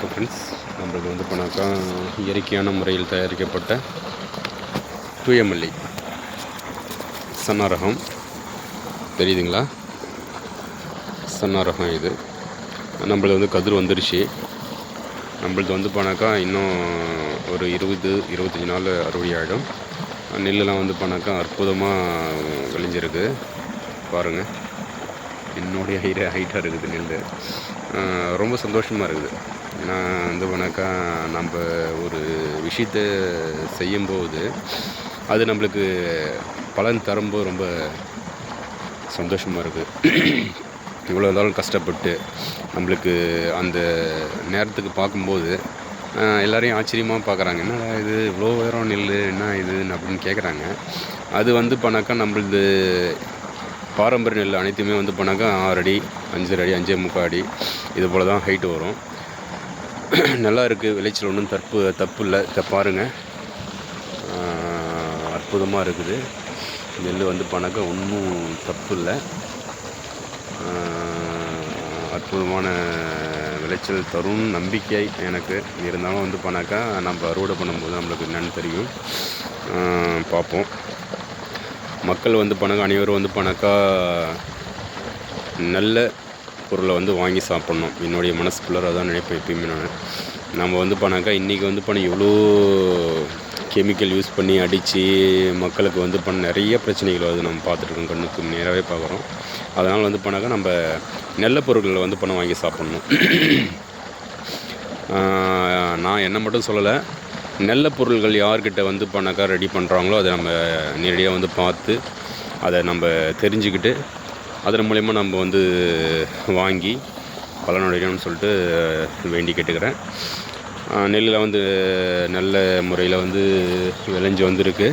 வணக்கம் ஃப்ரெண்ட்ஸ். நம்மளுக்கு வந்து போனாக்கா இயற்கையான முறையில் தயாரிக்கப்பட்ட தூயமல்லி சன்னாரகம் தெரியுதுங்களா? சன்னாரகம் இது நம்மளுக்கு வந்து கதிர் வந்துருச்சு. நம்மளுக்கு வந்து போனாக்கா இன்னும் ஒரு 20-25 நாள் அறுவடை ஆகிடும். நெல்லெலாம் வந்து போனாக்கா அற்புதமாக விளைஞ்சிருக்கு பாருங்கள். என்னுடைய ஹைட்டாக இருக்குது நெல். ரொம்ப சந்தோஷமாக இருக்குது. ஏன்னா வந்து போனாக்கா நம்ம ஒரு விஷயத்தை செய்யும்போது அது நம்மளுக்கு பலன் தரும்போது ரொம்ப சந்தோஷமாக இருக்குது. இவ்வளோ நாள் கஷ்டப்பட்டு நம்மளுக்கு அந்த நேரத்துக்கு பார்க்கும்போது எல்லோரையும் ஆச்சரியமாக பார்க்குறாங்க. என்ன இது இவ்வளோ உயரம் நெல், என்ன இதுன்னு அப்படின்னு கேட்குறாங்க. அது வந்து போனாக்கா நம்மளது பாரம்பரிய நெல் அனைத்துமே வந்து போனாக்கா 6 அடி 5 அடி 5.25 அடி இது போல் தான் ஹைட்டு வரும். நல்லா இருக்குது. விளைச்சல் ஒன்றும் தப்பு இல்லை. பாருங்கள், அற்புதமாக இருக்குது நெல் வந்து போனாக்கா ஒன்றும் தப்பு இல்லை. அற்புதமான விளைச்சல் தரும் நம்பிக்கை எனக்கு இருந்தாலும் வந்து போனாக்கா நம்ம அறுவடை பண்ணும்போது நம்மளுக்கு என்னென்னு தெரியும். பார்ப்போம். மக்கள் வந்து போனாக்கா அனைவரும் வந்து போனாக்கா நல்ல பொருளை வந்து வாங்கி சாப்பிட்ணும். என்னுடைய மனசுக்குள்ளார அதான் நினைப்பேன் எப்பயுமே. நம்ம வந்து போனாக்கா இன்றைக்கி வந்து பண்ண எவ்வளோ கெமிக்கல் யூஸ் பண்ணி அடித்து மக்களுக்கு வந்து பண்ண நிறைய பிரச்சனைகள் வந்து நம்ம பார்த்துட்ருக்கோம், கண்ணுக்கு நேராகவே பார்க்குறோம். அதனால் வந்து போனாக்கா நம்ம நல்ல பொருட்களை வந்து பணம் வாங்கி சாப்பிட்ணும். நான் என்ன மட்டும் சொல்லலை, நல்ல பொருள்கள் யார்கிட்ட வந்து போனாக்கா ரெடி பண்ணுறாங்களோ அதை நம்ம நேரடியாக வந்து பார்த்து அதை நம்ம தெரிஞ்சுக்கிட்டு அதன் மூலயமா நம்ம வந்து வாங்கி பலனடையணும்னு சொல்லிட்டு வேண்டி கேட்டுக்கிறேன். நெல்லில் வந்து நல்ல முறையில் வந்து விளைஞ்சி வந்திருக்கு.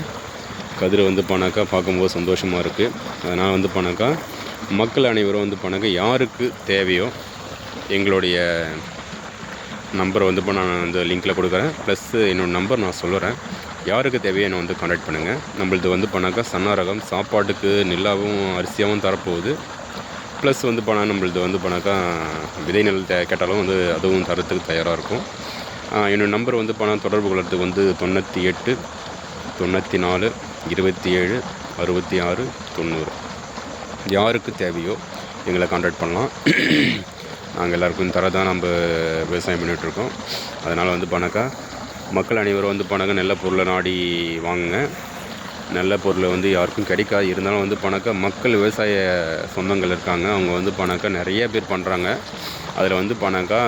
கதிர் வந்து போனாக்கா பார்க்கும்போது சந்தோஷமாக இருக்குது. அதனால் வந்து போனாக்கா மக்கள் அனைவரும் வந்து போனாக்கா யாருக்கு தேவையோ எங்களுடைய நம்பரை வந்து இப்போ நான் வந்து லிங்க்கில் கொடுக்குறேன். ப்ளஸ் என்னோடய நம்பர் நான் சொல்லுறேன். யாருக்கு தேவையோ என்னை வந்து கான்டாக்ட் பண்ணுங்கள். நம்மளது வந்து போனாக்கா சன்னாரகம் சாப்பாட்டுக்கு நெல்லாகவும் அரிசியாகவும் தரப்போகுது. ப்ளஸ் வந்து போனால் நம்மளது வந்து போனாக்கா விதை நெல் கேட்டாலும் வந்து அதுவும் தரத்துக்கு தயாராக இருக்கும். என்னோடய நம்பர் வந்து போனால் தொடர்பு கொள்கிறதுக்கு வந்து 98 94 27 66 90. யாருக்கு தேவையோ எங்களை கான்டாக்ட் பண்ணலாம். நாங்கள் எல்லாருக்கும் தரதான் நம்ம விவசாயம் பண்ணிகிட்ருக்கோம். அதனால் வந்து போனாக்கா மக்கள் அனைவரும் வந்து போனாக்கா நல்ல பொருளை நாடி வாங்குங்க. நல்ல பொருளை வந்து யாருக்கும் கிடைக்காது. இருந்தாலும் வந்து போனாக்கா மக்கள் விவசாய சொந்தங்கள் இருக்காங்க, அவங்க வந்து போனாக்கா நிறைய பேர் பண்ணுறாங்க. அதில் வந்து போனாக்கா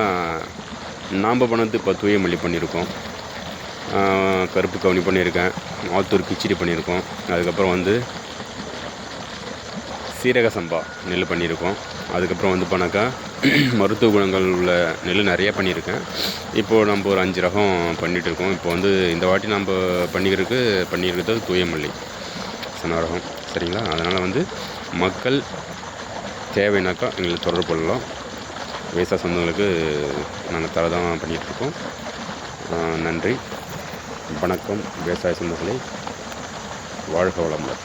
நாம் பண்ணது இப்போ தூயமல்லி பண்ணியிருக்கோம், கருப்பு கவுனி பண்ணியிருக்கேன், ஆத்தூர் கிச்சடி பண்ணியிருக்கோம், அதுக்கப்புறம் வந்து சீரக சம்பா நெல் பண்ணியிருக்கோம். அதுக்கப்புறம் வந்து போனாக்கா மருத்துவ குணங்கள் உள்ள நெல் நிறையா பண்ணியிருக்கேன். இப்போது நம்ம ஒரு 5 ரகம் பண்ணிகிட்ருக்கோம். இப்போ வந்து இந்த வாட்டி நம்ம பண்ணியிருக்கிறது தூயமல்லி சன்னாரகம். சரிங்களா? அதனால் வந்து மக்கள் தேவைனாக்கா எங்களுக்கு தொடர்பு கொள்ளலாம். விவசாய சொந்தங்களுக்கு நாங்கள் தரதான் பண்ணிகிட்ருக்கோம். நன்றி, வணக்கம். விவசாய சொந்தங்களை வாழ்க வளமுடன்.